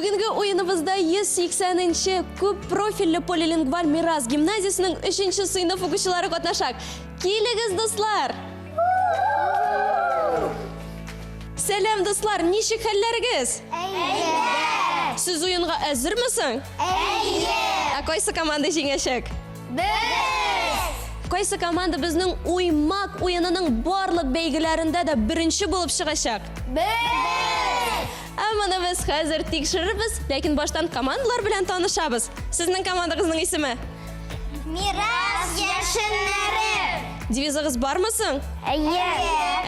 Бүгінгі ойынымызда 180-ші көп профильлі полилингвал Мирас гимназиясының 3-ші сыйныф оқушылары қатнашақ. Келіңіз, достар! Сәлем, достар, нешік хәлләрігіз? Әйе! Сіз ойынға әзір мүсің? Әйе! Қайсы команда жеңешек? Біз! Қайсы команда біздің оймақ ойынының барлық бәйгілерінде де бірінші болып шығашақ? Біз! Аманы біз қазір текшірірбіз, ләкин баштан командалар білән танышабыз. Сіздің командағыздың ісімі? Мирас яшынлары! Девизіңіз бар мүсің? Әйе!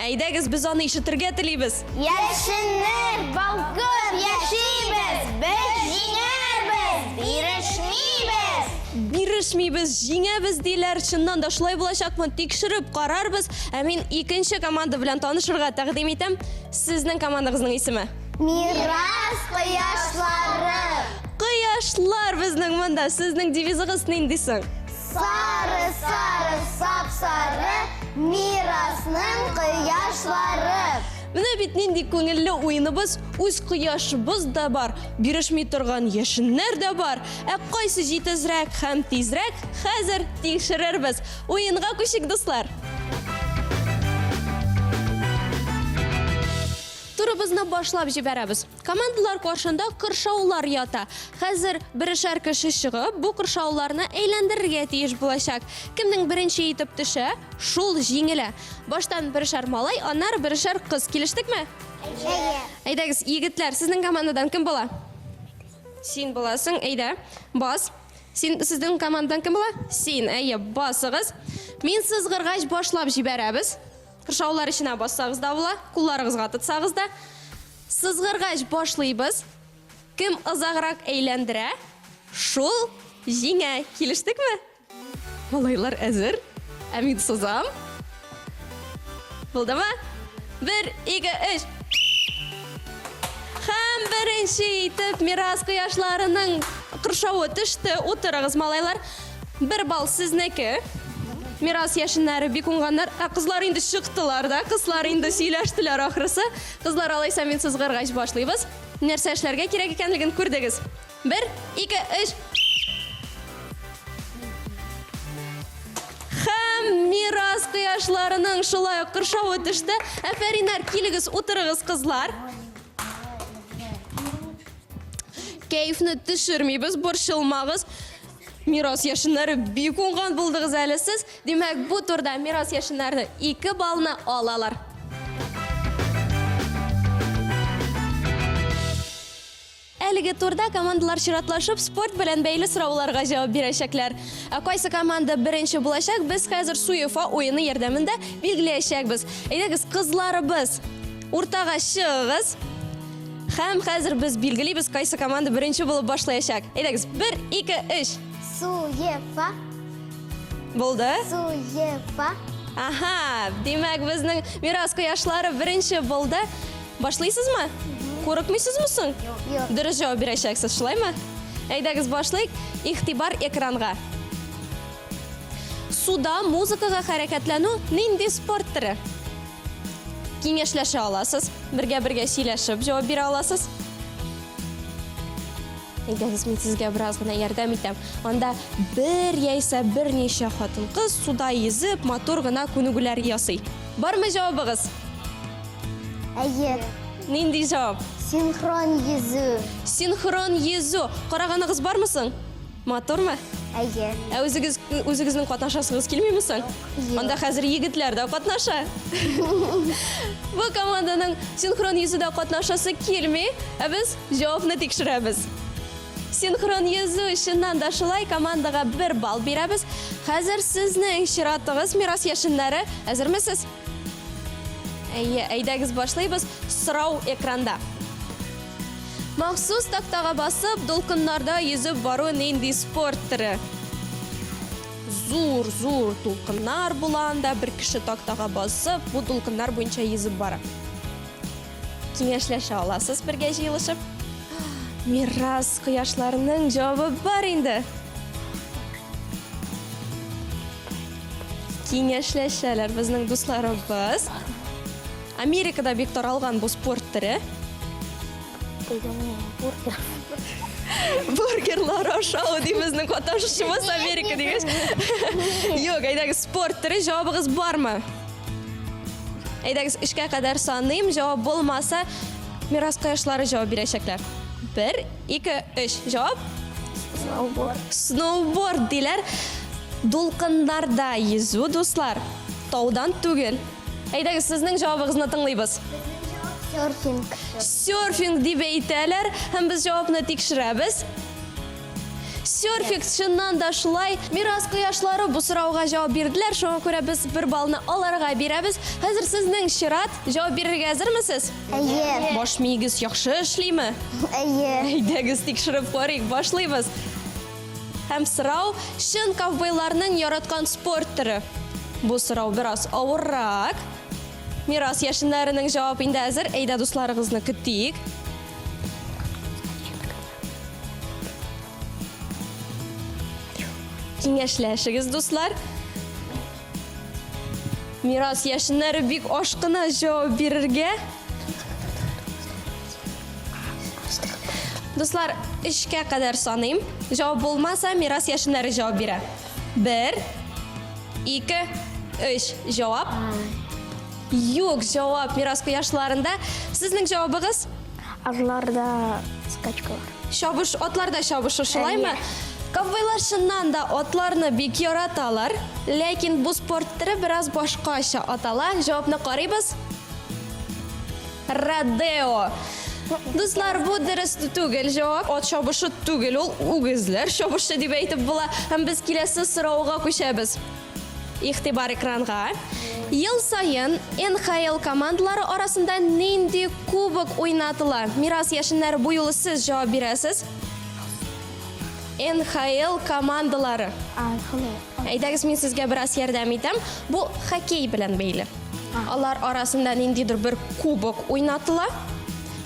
Әйдәгіз, біз оны ишетірге тілейбіз. Яшынлар балкып яшейбіз! Біз жеңербіз! Бирешмейбіз! Бирешмейбіз, жеңәбіз дейлер. Шыннан да шылай болашақпын, текшіріп қарарбыз. Әмин екінші команда білән танышырға тәқдим етем. Сіздің командағыздың ісімі? Мирас қияшлары! Қияшлар біздің мұнда. Сіздің девизіңіз нендейсің? Сары, сары, сап-сары, Мирасның қияшлары! Міне бит нендей көңілі ойыныбыз, өз қияшыбыз да бар, бирешмей тұрған яшыннар да бар. Қайсы жетізірек һәм тезірек, қазір текшірербіз. Ойынға көшік, достар. Турыбызны башлап жібәрәбіз. Командалар қаршында қыршаулар ята. Қазір бірішер кіші шығып, бұл қыршауларны әйләндірге тиеш болашақ. Кімнің бірінші етіп түші? Шул жеңілі. Баштан бірішер малай, анар бірішер қыз. Келіштік ме? Әйе! Әйдәгіз, егітлер, сіздің командадан кім бола? Сен боласың, әйді. Бас. Сіздің командадан кім бола? Сен, әйе, басығыз. Мен сіз ғырғаш башлап жібәрәбіз. Қыршаулар ішіне бассағыз да бола, құлларыңызға тұтсағыз да. Сызғырғаш башлайбыз. Кім ұзағырақ әйләндірі? Шул жеңе. Келіштік ме? Малайлар әзір. Әмин созам. Болды ма? 1, 2, 3. Хәм бірінші етіп Мирас қияшларының қыршауы түшті. Отырығыз, малайлар. 1 бал сізнекі. Мирас яшынлары бек оңғандар. Қызлар енді шықтылар да, қызлар енді сөйләштілер ақырысы. Қызлар алайса мен сіз ғырғаш башлайбыз. Нәрсе әшлерге керек екенлігін көрдіңіз. 1, 2, 3. Хәм Мирас қияшларының шылай қыршауы түшті. Әфәринар, келігіз, отырығыз, қызлар. Кәйфіні түшірмейбіз, боршылмағыз. Мирас яшынлары бек оңған болдығыз әлісіз. Демек, бұл турда Мирас яшынларды 2 балына алалар. Әлігі турда командалар шыратлашып, спорт білән бәйлі сұрауларға жауап берешеклер. Қайсы команда бірінші болашақ, біз қазір СУЕФА ойыны ердемінде белгілейшекбіз. Әйдегіз, қызларыбыз ортаға шығығыз. Хәм қазір біз белгілейбіз, қайсы команда бірінші болып башлайшақ. Әйдегіз, 1, 2, 3. СУЕФА! Болды? СУЕФА! Аха, демек біздің Мирас қияшлары бірінші болды. Башлайсыз ма? Қорықмайсыз мұсың? Жоқ. Дұрыс жауап берешексіз, шылай ма? Әйдәгіз башлайық, иқтибар экранға. Суда музыкаға харекетләну нендей спорт түрі? Кеңешләші аласыз, бірге-бірге сөйләшіп жауап бере аласыз. Әйдәгіз, мен сізге біраз ғана ярдәм етем. Онда бір яйса бірнеше қатын қыз суда езіп, мотор ғына көнігілер ясый. Бар ма жауабығыз? Әйе! Нендей жауап? Синхрон езу! Синхрон езу. Қарағанығыз бар мұсың? Мотор ма? Әйе! Өзігіздің қатнашасыңыз келмей мұсың? Онда қазір егітлер де қатнаша. Бұл команданың синхрон езуді қатнашасы келмей, біз жауапны текшірәбіз. Синхрон езу үшіннан да шылай командаға 1 бал берәбіз. Қазір сіздің шыратығыз Мирас яшынлары әзірмесіз? Әйдәгіз башлайбыз, сұрау экранда. Мақсус тақтаға басып, долқынларда езіп бару нендей спорт түрі? Зур долқынлар бұланда бір кіші тақтаға басып, бұл долқынлар бойынша езіп бары. Кеңешләші аласыз бірге жиылышып? Мирас қияшларының жауабы бар енді. Кеңешләшәләр біздің достарыбыз. Америкада бек таралған бұл спорт түрі. Burgerlar aşağı bizning qatnashuvchimiz Amerika degash. Yo'q, aytdagi sport turi javobingiz bormi? Aytdagi 3ga qadar sonlayim, javob bo'lmasa miros quyoshlari javob berishaklar. 1, 2, 3. Javob? Snowboard deylar. To'lqinlarda yüzü do'stlar. Tog'dan tugil. Aytdagi sizning javobingizni tinglaymiz. Surfing. Surfing deb aytadilar, ham biz javobni tekshiramiz. Surfing chindan da shulay. Miros quyoshlari bu savolga javob berdilar. Shunga ko'ra biz 1 ballni ularga beramiz. Hozir sizning Shirat javob berishga hazırmisiz? Aye. Bosh miyiz yaxshi ishlaymi? Aye. Aydagiz tekshirib ko'ring, boshlaymiz. Ham sirov shin kovboylarning yaratgan sport turi. Bu sirov biroz og'irroq. Miros yashinlarining javobinda hozir. Ayda do'stlaringizni kutdik. Kengashlashingiz do'stlar. Miros yashinlari bek oshqina javob berishga. Do'stlar, 3ga qadar sonayim. Javob bo'lmasa miros yashinlari javob beradi. 1, 2, 3. Javob? Yo'q, javob miros quyoshlarinda. Sizning javobingiz? Atlarda skachkalar. Shobush, otlarda shobush shulaymi? Kovboylar chindan da otlarni bek yaratalar, lekin bu sport turi biroz boshqacha atalar. Javobni qaraymiz. Rodeo. Do'stlar, bu durust tugil javob. Ot shobushi tugil, ul o'gizlar shobushi deb aytib bo'la. Ham biz kelasi so'rovga ko'shamiz. E'tibor ekranga. Yil sayin NHL komandalari orasida nindi kubok o'ynatiladi? Miros yashinlari bu yo'li siz javob berasiz. NHL komandalari. Aytag'iz, men sizga biroz yordam etam. Bu xokkey bilan bog'liq. Ular orasida nindidir bir kubok o'ynatiladi.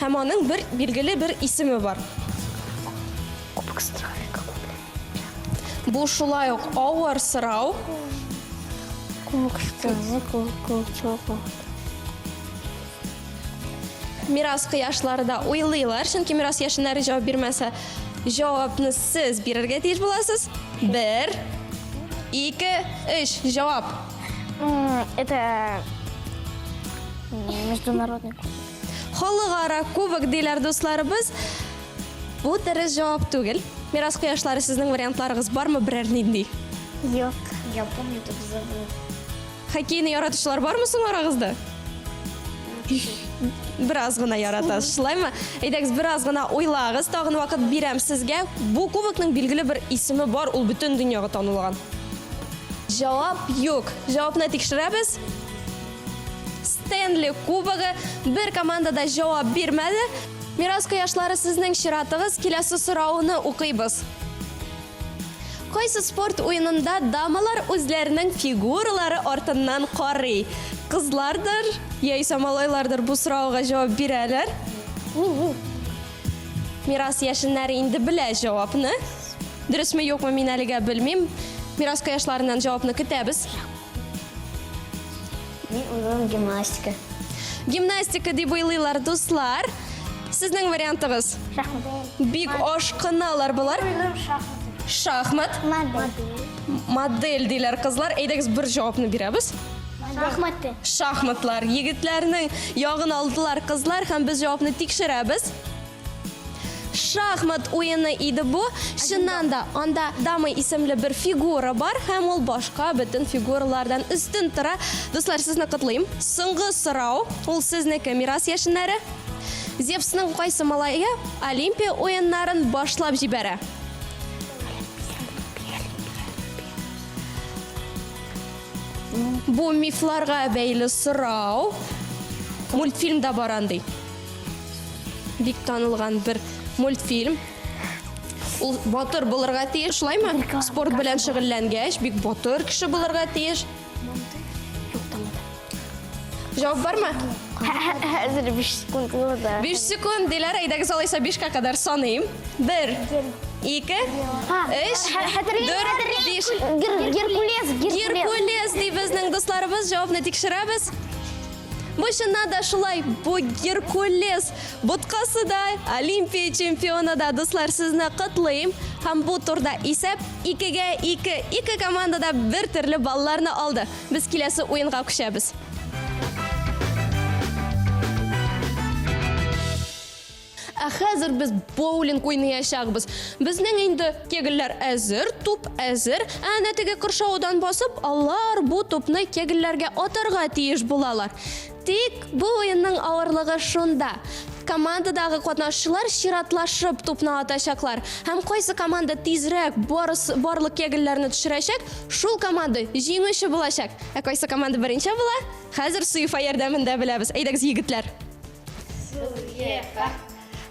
Ham uning bir belgili bir ismi bor. Kubok Stralka. Bu shulay og'ir sirov. Kubok Stralka. Miros quyoshlariga o'ylaylar, chunki miros yashinlari javob bermasa, javobni siz berishga tez bo'lasiz. 1, 2, 3. Javob. Это международный кубок. Xalqaro kubok deylar do'stlarimiz. Bu diriz javob tugil. Miros quyoshlari sizning variantlaringiz bormi biror nindi? Yok. Я помню, только забыл. Xokkeyni yaratuvchilar bormi sizning orangizda? Birozgina yaratasiz, shundaymi? Aytdingiz, birozgina o'ylag'iz, tog'ini vaqt beram sizga. Bu kubokning belgili bir ismi bor, u butun dunyoga tanilgan. Javob yo'q. Javobni tekshiramiz. Stanley kubogi bir komandada javob bermadi. Miros quyoshlari sizning Shiratingiz. Kelasi so'rovni o'qiymiz. Qaysi sport o'yinida damalar o'zlarining figuralari ortidan qoriy? Qizlardir yoki samolaylardir bu so'rovga javob beradilar. Miros yashinlari endi biladi javobni. Durustmi yo'qmi men haliga bilmayman. Miros quyoshlaridan javobni kutamiz. Men o'zim gimnastika. Gimnastika deb o'ylaylar do'stlar. Sizning variantingiz? Shaxmat. Bek oshqinalar bular. Shaxmat. Model deylar qizlar. Aytdingiz, bir javobni beramiz. Shaxmatda. Shaxmatlar. Yigitlarning yog'ini oldilar qizlar, ham biz javobni tekshiramiz. Shaxmat o'yini edi bu. Shundan onda dama ismli bir figura bor, ham ol boshqa butun figuralardan ustun tura. Do'stlar, sizni qutlayim. So'nggi so'rov, ul sizniki miros yashinlari. Zevsning qaysi malaya Olimpiya o'yinlarini boshlab jibara? Bu miflarga bog'liq so'rov. Multfilmda borandi. Bek tanilgan bir multfilm. U botir bo'lirga tegish, shundaymi? Sport bilan shug'ullangach, bek botir kishi bo'lirga tegish. Javob bormi? Hozir 5 sekund bo'ldi. 5 sekund deylar, aydagi solaysa 5ga qadar sonayim. 1, 2, 3, 4, 5. Gerkules deb bizning do'stlarimiz javobni tekshiramiz. Bu shundan da shulay, bu Gerkules Бутқасы да, Олимпия чемпионы да достар сізні құтлайым. Һәм бұл турда исәп 2-2, 2 командада бір түрлі балларны алды. Біз келесі ойынға күшәбіз. Хәзер біз боулинг ойнayacağız. Безнең инде кегелләр әзер, туп әзер. Әнә теге кыршаудан басып, алар бу тупны кегелләргә атарга тиеш булалар. Тик бу уенның авырлыгы шунда. Командадагы катнашчылар чиратлашып тупны атачаклар. Һәм кайсы команда тизрәк барлык кегелләрне төшерәчәк, шул команда җиңүче булачак. Ә кайсы команда беренче була? Хәзер Суефа ярдәмендә беләбез. Әйдәгез, егетләр.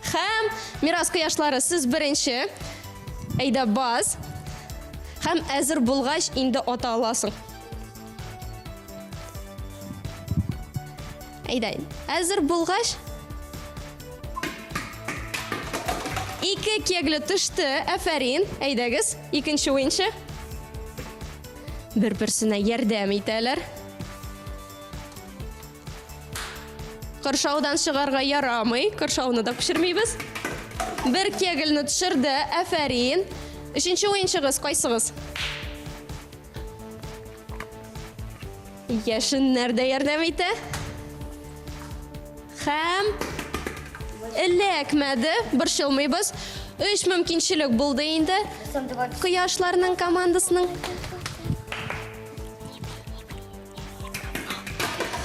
Һәм Мирас кояшлары, сез беренче. Әйдә, баз. Һәм әзер булгач инде ата аласың. Әйдә, әзер булгач 2 кегле төште. Афәрин. Әйдәгез, икенче уенчы. Бер-берсенә ярдәм итәләр. Кыршаудан чыгарга ярамый, кыршауны да күчермибез. Бер кегелне төшерде, Афәрин. Өченче уенчыгыз кайсыгыз? Яшеннәр дә ярдәм итә. Һәм эләкмәде, борчылмыйбыз. 3 мөмкинчелек булды инде. Кояшларның командасының.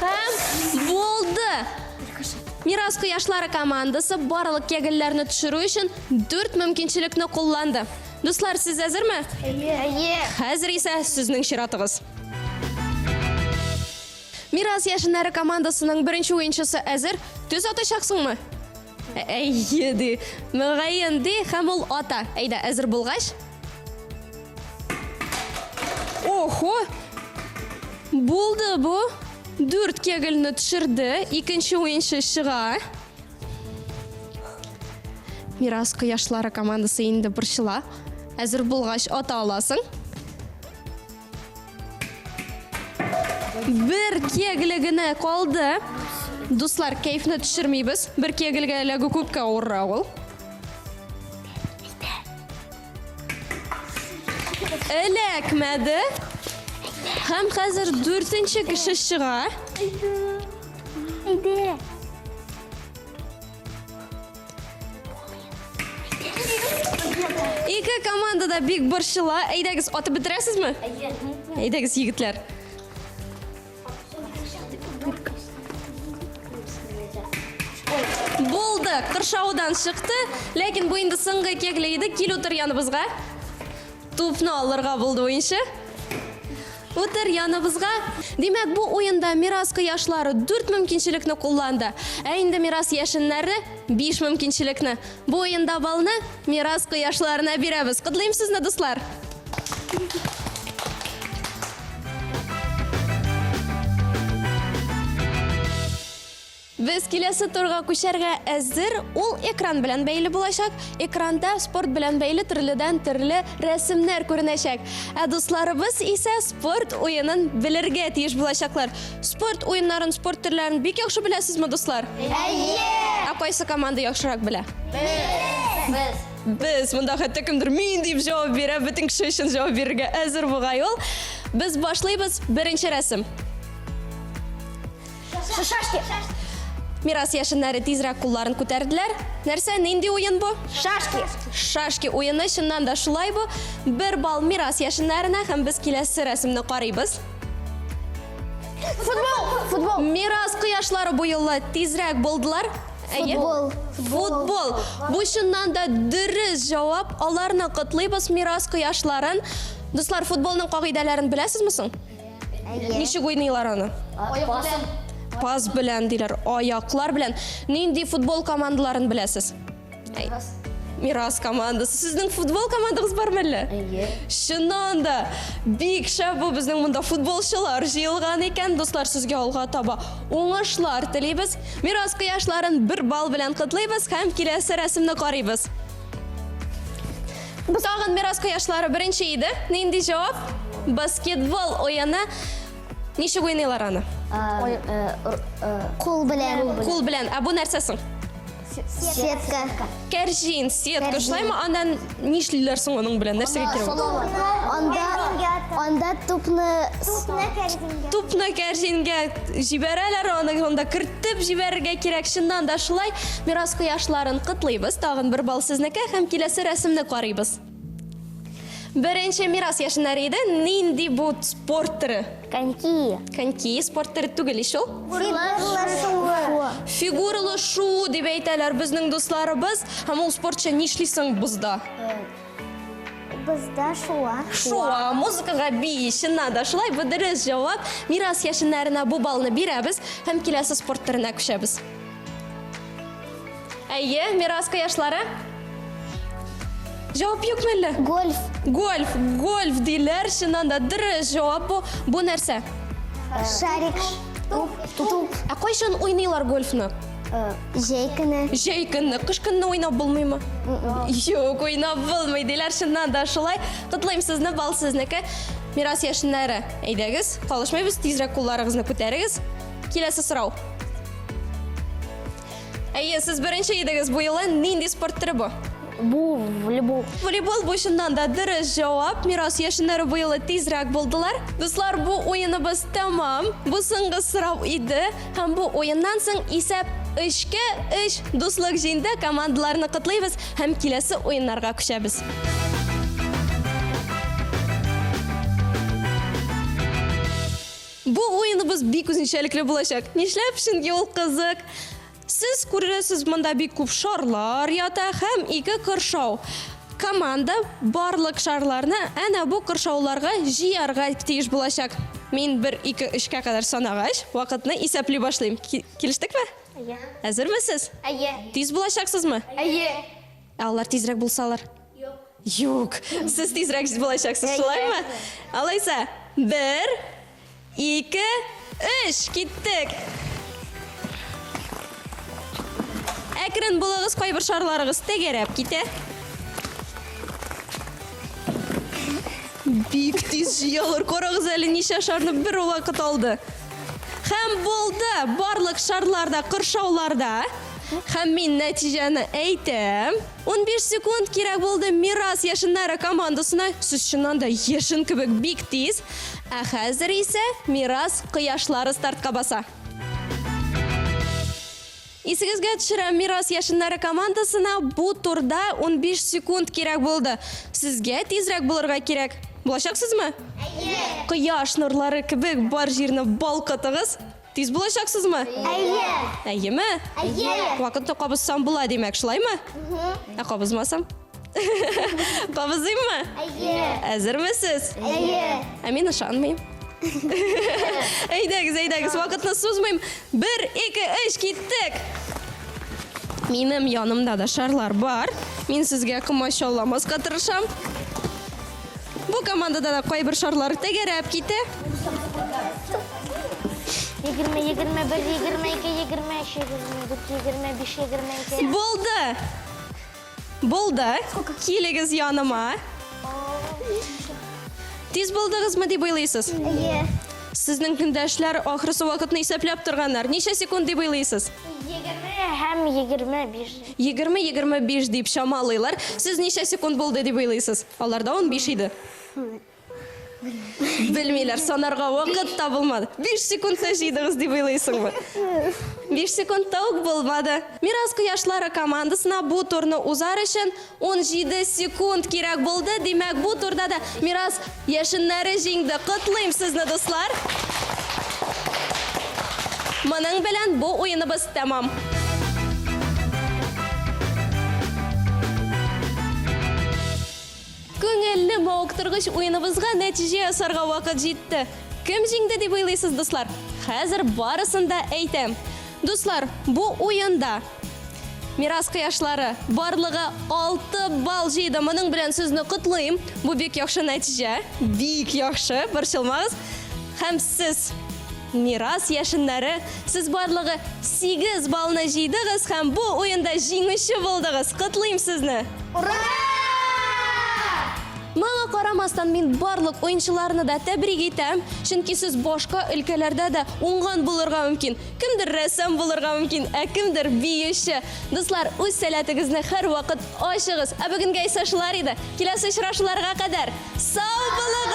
Һәм булды. Мирас кояшлары командасы барлык кегелләрне төшерү өчен 4 мөмкинчелекне кулланды. Дуслар, сез әзерме? Хәзер исә сезнең чиратыгыз. Мирас яшеннәре командасының беренче уенчысы әзер. Төз атачаксыңмы? Әйеди, мөгаенди һәм ул ата. Әйдә, әзер булгач. Охо! Булды бу. 4 кегелне төшерде, икенче уенчы чыга. Мирас кояшлары командасы инде борчыла. Әзер булгач ата аласың. Бер кегле генә калды. Дуслар, кайфны төшермибез. Бер кегелгә эләгү күпкә авыррак ул. Эләкмәде. Һәм хәзер 4нче кеше чыга. Әйдә. Ике команда да бик борчыла. Әйдәгез, атып бетерәсезме? Әйдәгез, егетләр. Булды, кыршаудан чыкты, ләкин бу инде соңгы кегле иде. Кил утыр яныбызга. Тупны алырга булды уенчы. Утыр яныбызга. Димәк, бу уенда Мирас кояшлары 4 мөмкинчелекне кулланды. Ә инде Мирас яшеннәре 5 мөмкинчелекне. Бу уенда балны Мирас кояшларына бирәбез. Котлыйм сезне, дуслар. Без киләсе турга күчәргә әзер. Ул экран белән бәйле булачак. Экранда спорт белән бәйле төрле рәсемнәр күренәчәк. Ә дусларыбыз исә спорт уенын белергә тиеш булачаклар. Спорт уеннарын, спорт төрләрен бик яхшы беләсезме, дуслар? Ә кайсы команда яхшырак белә? Без. Монда хәтта кемдер мин дип җавап бирә, бөтен кеше өчен җавап бирергә әзер бугай ул. Без башлыйбыз. Беренче рәсем. Шашки. Мирас яшеннәре тизрәк кулларын күтәрделәр. Нәрсә, нинди уен бу? Шашки. Шашки уены, чыннан да шулай бу. 1 балл Мирас яшеннәренә, һәм без киләсе рәсемне карыйбыз. Футбол. Мирас кояшлары бу юлы тизрәк булдылар. Футбол. Бу чыннан да дөрес җавап. Аларны котлыйбыз, Мирас кояшларын. Дуслар, футболның кагыйдәләрен беләсезме соң? Ничек уйныйлар аны? Пас белән диләр, аяклар белән. Нинди футбол командаларын беләсез? Мирас командасы. Сезнең футбол командагыз бармы әллә? Чыннан да бик шәп бу, безнең монда футболчылар җыелган икән. Дуслар, сезгә алга таба уңышлар телибез. Мирас кояшларын 1 балл белән котлыйбыз һәм киләсе рәсемне карыйбыз. Тагын Мирас кояшлары беренче иде. Нинди җавап? Баскетбол уены. Ничек уйныйлар аны? Кул белән. Кул белән. Ә бу нәрсә соң? Сетка. Кәржин, сетка, шулаймы? Андан нишлиләрсең оның белән? Нәрсәгә кирәк? Анда тупны Тупны кәржингә җибәрәләр, анда кертеп җибәрергә кирәк. Шуннан да шулай мирас кояшларын кытлыйбыз. Тагын бер бал сезнеке һәм киләсе рәсемне карыйбыз. Беренче мирас яшеннәре иде. Нинди бу спорт түре? коньки. Коньки спорт түре түгел ич ул. Фигурлашу. Фигуралы шу дип әйтәләр безнең дусларыбыз. Һәм ул спортчы нишлисең бузда? Бызда шуа. Шуа, музыкага бии, чыннан да шулай. Бу дөрес җавап. Мирас яшеннәренә бу балны бирәбез һәм киләсе спорт түренә күчәбез. Әйе, мирас кояшлары? Җавап юкмы әллә? Гольф. Гольф диләр, чыннан да дөрес җавап бу. Бу нәрсә? Шарик. Туп. Ә кайчан уйныйлар гольфны? Җәй көне. Җәй көнне, кыш көнне уйнап булмыймы? Юк, уйнап булмый диләр, чыннан да шулай. Котлыйм сезне, бал сезнеке. Мирас яшеннәре, әйдәгез, калышмыйбыз, тизрәк кулларыгызны күтәрегез. Киләсе сорау. Әйе, сез беренче идегез бу елы нинди спорт түре бу? Бу волейбол. Волейбол бу чыннан да дөрес җавап. Мирас яшеннәре бу елы тизрәк булдылар. Дуслар, бу уеныбыз тәмам. Бу соңгы сорау иде. Һәм бу уеннан соң исәп 3-3 дуслык җыенда командаларны котлыйбыз һәм киләсе уеннарга күчәбез. Бу уеныбыз бик үзенчәлекле булачак. Нишләп? Чөнки ул кызык. Сез күрәсез, монда бик күп шарлар ята һәм ике кыршау. Команда барлык шарларны әнә бу кыршауларга җыярга тиеш булачак. Мин 1-2-3-кә кадәр санагач, вакытны исәпли башлыйм. Килештекме? Әйе. Әзермесез? Әйе. Тиз булачаксызмы? Әйе. Алар тизрәк булсалар? Юк. Сез тизрәк булачаксыз, шулаймы? Алайса, 1, 2, 3, киттек. Әкрен булыгыз, кайбер шарларыгыз тәгәрәп китә. Бик тиз җыялар, карагыз әле ничә шарны бер вакыт алды. Һәм булды, барлык шарларда, кыршауларда. Һәм мин нәтиҗәне әйтәм. 15 секунд кирәк булды Мирас яшеннәре командасына. Сез чыннан да яшен кебек бик тиз. Ә хәзер исә Мирас кояшлары стартка баса. Исегезгә төшерәм, Мирас яшеннәре командасына бу турда 15 секунд кирәк булды. Сезгә тизрәк булырга кирәк. Булачаксызмы? Әйе. Кояш нурлары кебек бар җирне балкытыгыз. Тиз булачаксызмы? Әйе. Әйеме? Әйе. Вакытны кабызсам була димәк, шулаймы? Ә кабызмасам? Кабызыйммы? Әйе. Әзермесез? Әйе. Ә мин ышанмыйм. Әйдәгез, вакытны сузмыйм. 1, 2, 3, киттек. Минем янымда да шарлар бар. Мин сезгә комачауламаска тырышам. Бу командада да кайбер шарлар тәгәрәп китә. 20, 21, 22, 23, 24, 25, 22. Булды. Килегез яныма. Тиз булдыгызмы дип уйлыйсыз? Әйе. Сезнең көндәшләр ахрысы вакытны исәпләп торганнар. Ничә секунд дип уйлыйсыз? 20 һәм 25. 20-25 дип чамалыйлар. Сез ничә секунд булды дип уйлыйсыз? Аларда 15 иде. Белмиләр, санарга вакыт табылмады. 5 секундта җыйдыгыз дип уйлыйсыңмы? 5 секундта ук булмады. Мирас кояшлары командасына бу турны узар өчен 17 секунд кирәк булды. Димәк, бу турда да Мирас яшеннәре җиңде. Котлыйм сезне, дуслар. Моның белән бу уеныбыз тәмам. Күңелле мавыктыргыч уеныбызга нәтиҗә ясарга вакыт җитте. Кем җиңде дип уйлыйсыз, дуслар? Хәзер барысын да әйтәм. Дуслар, бу уенда Мирас кояшлары барлыгы 6 балл җыйды. Моның белән сезне котлыйм. Бу бик яхшы нәтиҗә. Бик яхшы, борчылмагыз. Һәм сез Мирас яшеннәре, сез барлыгы 8 баллны җыйдыгыз һәм бу уенда җиңүче булдыгыз. Котлыйм сезне. Ура! Маңа карамастан мин барлык уенчыларны да тәбрик итәм, чөнки сез башка өлкәләрдә дә уңган булырга мөмкин. Кемдер рәссам булырга мөмкин, ә кемдер биюче. Дуслар, үз сәләтегезне һәр вакыт ачыгыз. Ә бүгенгә исә шулар иде. Киләсе очрашуларга кадәр сау булыгыз!